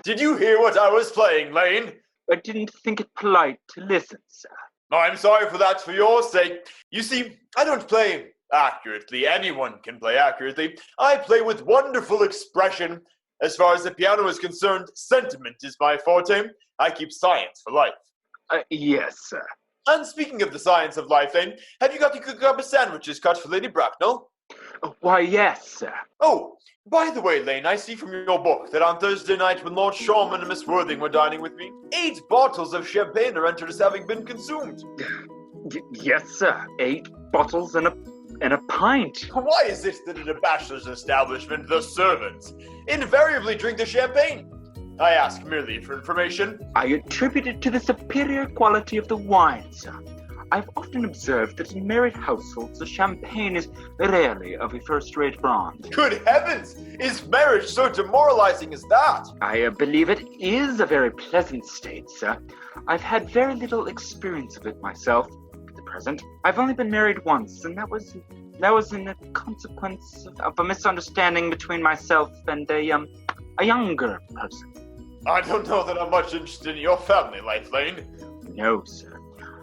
Did you hear what I was playing, Lane? I didn't think it polite to listen, sir. I'm sorry for that, for your sake. You see, I don't play accurately. Anyone can play accurately. I play with wonderful expression. As far as the piano is concerned, sentiment is my forte. I keep science for life. Yes, sir. And speaking of the science of life, Lane, have you got your cucumber sandwiches cut for Lady Bracknell? Why, yes, sir. Oh, by the way, Lane, I see from your book that on Thursday night when Lord Shawman and Miss Worthing were dining with me, 8 bottles of champagne are entered as having been consumed. Yes, sir. 8 bottles and a pint. Why is it that at a bachelor's establishment, the servants invariably drink the champagne? I ask merely for information. I attribute it to the superior quality of the wine, sir. I've often observed that in married households, the champagne is rarely of a first-rate brand. Good heavens! Is marriage so demoralizing as that? I believe it is a very pleasant state, sir. I've had very little experience of it myself at the present. I've only been married once, and that was in a consequence of a misunderstanding between myself and a younger person. I don't know that I'm much interested in your family life, Lane. No, sir.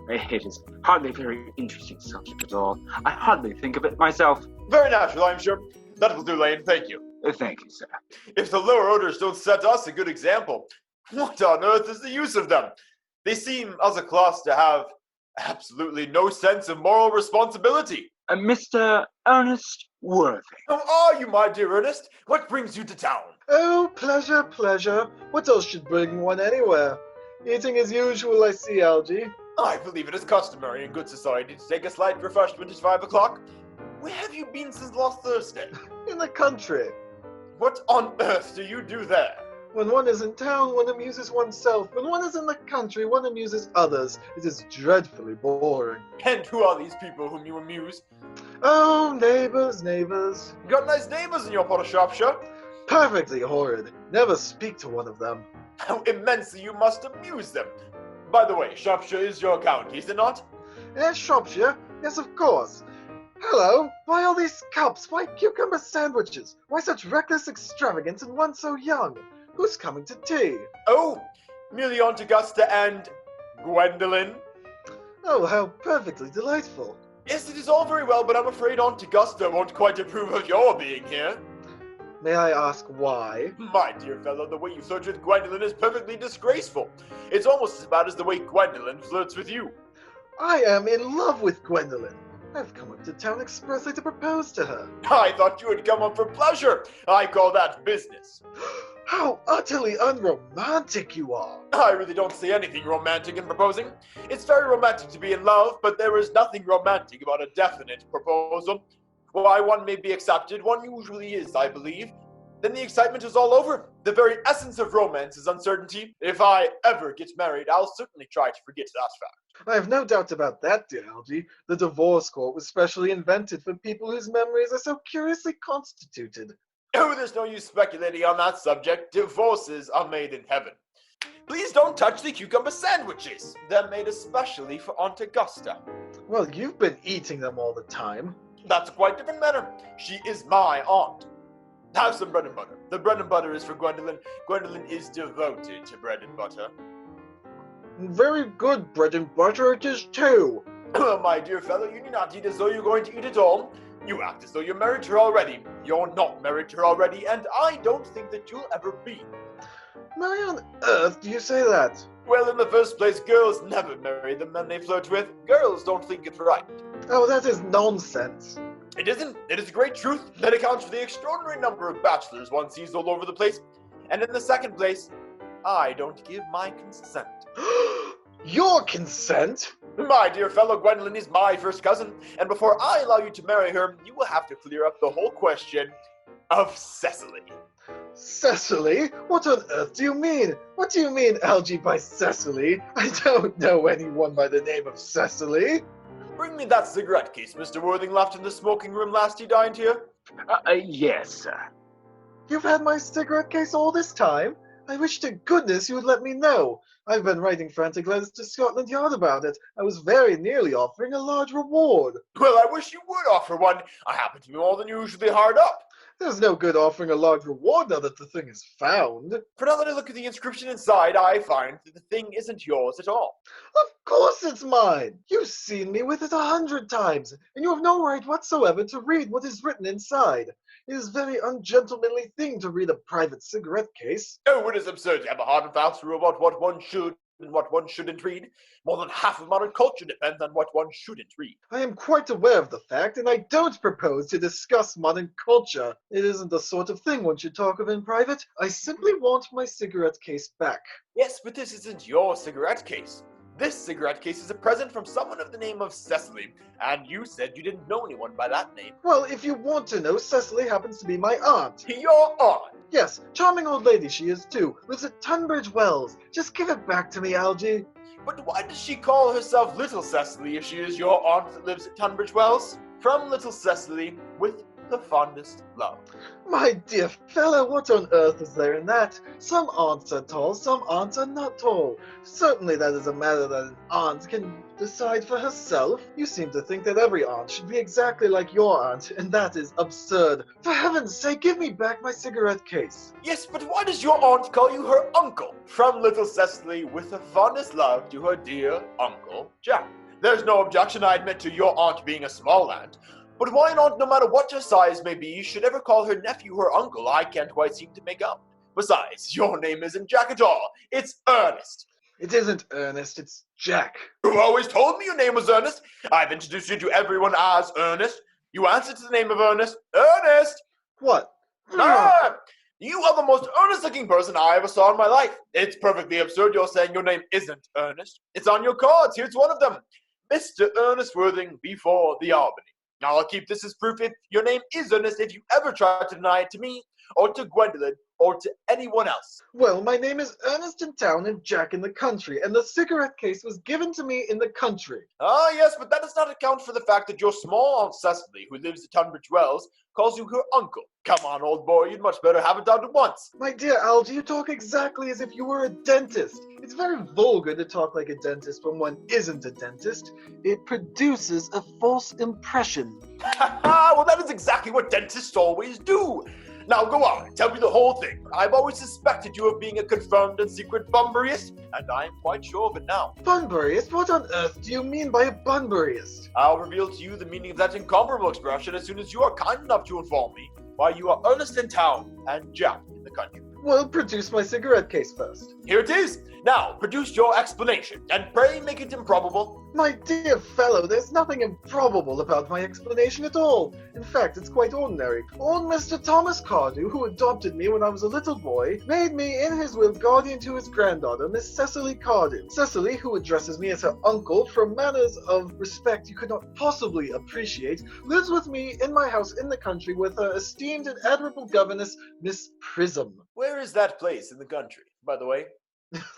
It is hardly a very interesting subject at all. I hardly think of it myself. Very natural, I'm sure. That will do, Lane. Thank you. Thank you, sir. If the lower orders don't set us a good example, what on earth is the use of them? They seem, as a class, to have absolutely no sense of moral responsibility. Mr. Ernest Worthing. How are you, my dear Earnest? What brings you to town? Oh, pleasure, pleasure. What else should bring one anywhere? Eating as usual, I see, Algy. I believe it is customary in good society to take a slight refreshment at 5 o'clock. Where have you been since last Thursday? In the country. What on earth do you do there? When one is in town, one amuses oneself. When one is in the country, one amuses others. It is dreadfully boring. And who are these people whom you amuse? Oh, neighbors, neighbors. You got nice neighbors in your part of Shropshire. Perfectly horrid. Never speak to one of them. How immensely you must amuse them. By the way, Shropshire is your county, is it not? Yes, Shropshire. Yes, of course. Hello. Why all these cups? Why cucumber sandwiches? Why such reckless extravagance and one so young? Who's coming to tea? Oh, merely Aunt Augusta and Gwendolen. Oh, how perfectly delightful. Yes, it is all very well, but I'm afraid Aunt Augusta won't quite approve of your being here. May I ask why? My dear fellow, the way you flirt with Gwendolen is perfectly disgraceful. It's almost as bad as the way Gwendolen flirts with you. I am in love with Gwendolen. I've come up to town expressly to propose to her. I thought you had come up for pleasure. I call that business. How utterly unromantic you are. I really don't see anything romantic in proposing. It's very romantic to be in love, but there is nothing romantic about a definite proposal. Why one may be accepted, one usually is, I believe. Then the excitement is all over. The very essence of romance is uncertainty. If I ever get married, I'll certainly try to forget that fact. I have no doubt about that, dear Algy. The divorce court was specially invented for people whose memories are so curiously constituted. Oh, there's no use speculating on that subject. Divorces are made in heaven. Please don't touch the cucumber sandwiches. They're made especially for Aunt Augusta. Well, you've been eating them all the time. That's a quite different matter. She is my aunt. Have some bread and butter. The bread and butter is for Gwendolen. Gwendolen is devoted to bread and butter. Very good bread and butter it is too. Well, my dear fellow, you need not eat as though you're going to eat it all. You act as though you're married to her already. You're not married to her already, and I don't think that you'll ever be. Why on earth do you say that? Well, in the first place, girls never marry the men they flirt with. Girls don't think it's right. Oh, that is nonsense. It isn't. It is a great truth that accounts for the extraordinary number of bachelors one sees all over the place. And in the second place, I don't give my consent. Your consent? My dear fellow, Gwendolen is my first cousin, and before I allow you to marry her, you will have to clear up the whole question of Cecily. Cecily? What on earth do you mean? What do you mean, Algy, by Cecily? I don't know anyone by the name of Cecily. Bring me that cigarette case Mr. Worthing left in the smoking room last he dined here. Yes, sir. You've had my cigarette case all this time? I wish to goodness you would let me know. I've been writing frantic letters to Scotland Yard about it. I was very nearly offering a large reward. Well, I wish you would offer one. I happen to be more than usually hard up. There's no good offering a large reward now that the thing is found. For now that I look at the inscription inside, I find that the thing isn't yours at all. Of course it's mine! You've seen me with it 100 times, and you have no right whatsoever to read what is written inside. It is a very ungentlemanly thing to read a private cigarette case. Oh, it is absurd to have a hard and fast rule about what one should and what one shouldn't read. More than half of modern culture depends on what one shouldn't read. I am quite aware of the fact, and I don't propose to discuss modern culture. It isn't the sort of thing one should talk of in private. I simply want my cigarette case back. Yes, but this isn't your cigarette case. This cigarette case is a present from someone of the name of Cecily, and you said you didn't know anyone by that name. Well, if you want to know, Cecily happens to be my aunt. Your aunt? Yes, charming old lady she is too. Lives at Tunbridge Wells. Just give it back to me, Algie. But why does she call herself Little Cecily if she is your aunt that lives at Tunbridge Wells? From Little Cecily, with the fondest love. My dear fellow, what on earth is there in that? Some aunts are tall, some aunts are not tall. Certainly that is a matter that an aunt can decide for herself. You seem to think that every aunt should be exactly like your aunt, and that is absurd. For heaven's sake, give me back my cigarette case. Yes, but why does your aunt call you her uncle? From Little Cecily, with the fondest love to her dear Uncle Jack. There's no objection, I admit, to your aunt being a small aunt. But why an aunt, no matter what her size may be, should ever call her nephew her uncle, I can't quite seem to make up. Besides, your name isn't Jack at all. It's Earnest. It isn't Ernest, it's Jack. You always told me your name was Earnest. I've introduced you to everyone as Earnest. You answer to the name of Earnest. Earnest! What? Ah! You are the most earnest-looking person I ever saw in my life. It's perfectly absurd you're saying your name isn't Earnest. It's on your cards. Here's one of them. Mr. Ernest Worthing before the Albany. Now, I'll keep this as proof if your name is Earnest if you ever try to deny it to me, or to Gwendolyn, or to anyone else. Well, my name is Ernest in town and Jack in the country, and the cigarette case was given to me in the country. Ah, yes, but that does not account for the fact that your small Aunt Cecily, who lives at Tunbridge Wells, calls you her uncle. Come on, old boy, you'd much better have it down at once. My dear Algie, you talk exactly as if you were a dentist. It's very vulgar to talk like a dentist when one isn't a dentist. It produces a false impression. Ha ha! Well, that is exactly what dentists always do. Now go on, tell me the whole thing. I've always suspected you of being a confirmed and secret Bunburyist, and I'm quite sure of it now. Bunburyist? What on earth do you mean by a Bunburyist? I'll reveal to you the meaning of that incomparable expression as soon as you are kind enough to inform me why you are Ernest in town and Jack in the country. Well, produce my cigarette case first. Here it is. Now, produce your explanation, and pray make it improbable. My dear fellow, there's nothing improbable about my explanation at all. In fact, it's quite ordinary. Old Mr. Thomas Cardew, who adopted me when I was a little boy, made me in his will guardian to his granddaughter, Miss Cecily Cardew. Cecily, who addresses me as her uncle from manners of respect you could not possibly appreciate, lives with me in my house in the country with her esteemed and admirable governess, Miss Prism. Where is that place in the country, by the way?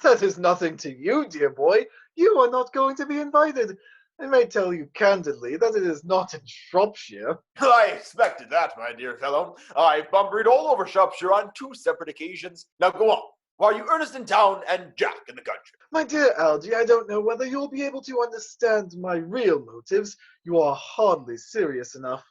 That is nothing to you, dear boy. You are not going to be invited. I may tell you candidly that it is not in Shropshire. I expected that, my dear fellow. I've bumburied all over Shropshire on 2 separate occasions. Now go on. Why are you Ernest in town and Jack in the country? My dear Algie, I don't know whether you'll be able to understand my real motives. You are hardly serious enough.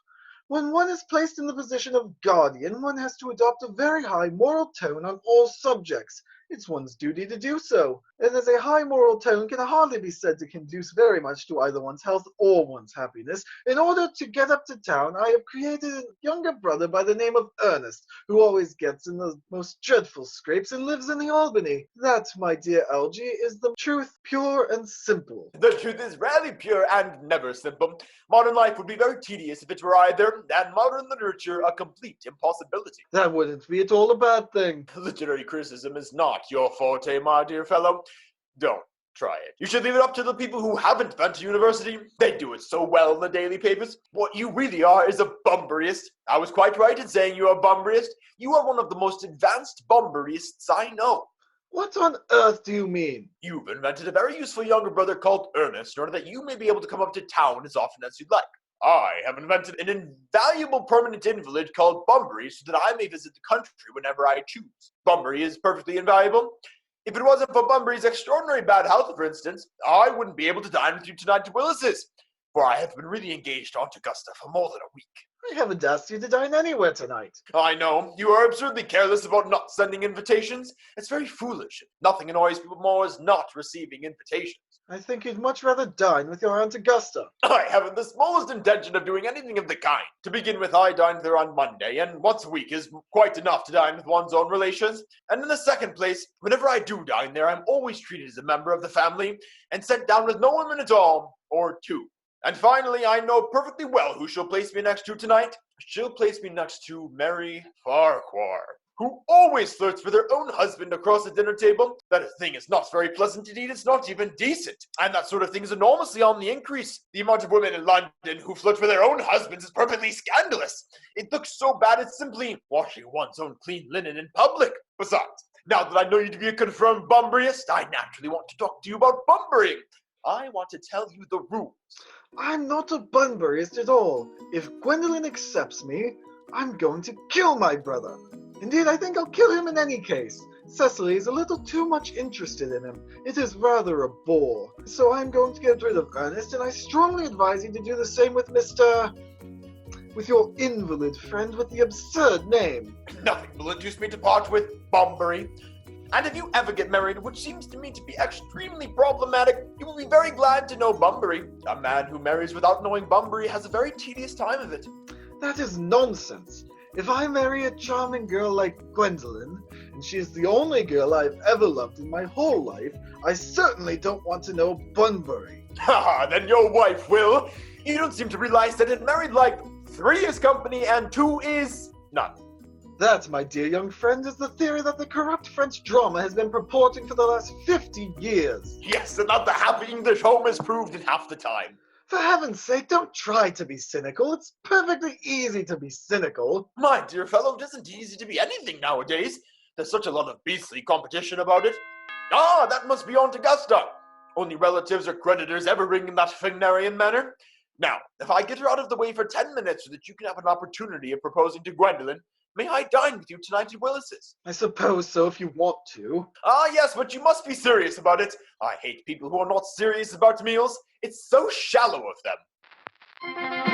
When one is placed in the position of guardian, one has to adopt a very high moral tone on all subjects. It's one's duty to do so, and as a high moral tone can hardly be said to conduce very much to either one's health or one's happiness. In order to get up to town, I have created a younger brother by the name of Earnest, who always gets in the most dreadful scrapes and lives in the Albany. That, my dear Algie, is the truth, pure and simple. The truth is rarely pure and never simple. Modern life would be very tedious if it were either, and modern literature a complete impossibility. That wouldn't be at all a bad thing. Literary criticism is not your forte, my dear fellow. Don't try it. You should leave it up to the people who haven't been to university. They do it so well in the daily papers. What you really are is a Bunburyist. I was quite right in saying you're a Bunburyist. You are one of the most advanced Bunburyists I know. What on earth do you mean? You've invented a very useful younger brother called Earnest in order that you may be able to come up to town as often as you'd like. I have invented an invaluable permanent invalid called Bunbury so that I may visit the country whenever I choose. Bunbury is perfectly invaluable. If it wasn't for Bunbury's extraordinary bad health, for instance, I wouldn't be able to dine with you tonight to Willis's, for I have been really engaged Aunt Augusta for more than a week. I haven't asked you to dine anywhere tonight. I know, you are absurdly careless about not sending invitations. It's very foolish. Nothing annoys people more as not receiving invitations. I think you'd much rather dine with your Aunt Augusta. I haven't the smallest intention of doing anything of the kind. To begin with, I dined there on Monday, and once a week is quite enough to dine with one's own relations. And in the second place, whenever I do dine there, I'm always treated as a member of the family, and sent down with no women at all, or two. And finally, I know perfectly well who she'll place me next to tonight. She'll place me next to Mary Farquhar, who always flirts with her own husband across the dinner table. That thing is not very pleasant indeed, it's not even decent. And that sort of thing is enormously on the increase. The amount of women in London who flirt with their own husbands is perfectly scandalous. It looks so bad it's simply washing one's own clean linen in public. Besides, now that I know you to be a confirmed Bunburyist, I naturally want to talk to you about Bunburying. I want to tell you the rules. I'm not a Bunburyist at all. If Gwendolen accepts me, I'm going to kill my brother. Indeed, I think I'll kill him in any case. Cecily is a little too much interested in him. It is rather a bore. So I'm going to get rid of Ernest, and I strongly advise you to do the same with with your invalid friend with the absurd name. Nothing will induce me to part with Bunbury. And if you ever get married, which seems to me to be extremely problematic, you will be very glad to know Bunbury. A man who marries without knowing Bunbury has a very tedious time of it. That is nonsense. If I marry a charming girl like Gwendolen, and she is the only girl I've ever loved in my whole life, I certainly don't want to know Bunbury. Haha, then your wife will. You don't seem to realize that in married life, 3 is company and 2 is none. That, my dear young friend, is the theory that the corrupt French drama has been purporting for the last 50 years. Yes, and that the happy English home is proved in half the time. For heaven's sake, don't try to be cynical. It's perfectly easy to be cynical. My dear fellow, it isn't easy to be anything nowadays. There's such a lot of beastly competition about it. Ah, that must be Aunt Augusta. Only relatives or creditors ever ring in that Wagnerian manner. Now, if I get her out of the way for 10 minutes so that you can have an opportunity of proposing to Gwendolen, may I dine with you tonight at Willis's? I suppose so, if you want to. Ah, yes, but you must be serious about it. I hate people who are not serious about meals. It's so shallow of them.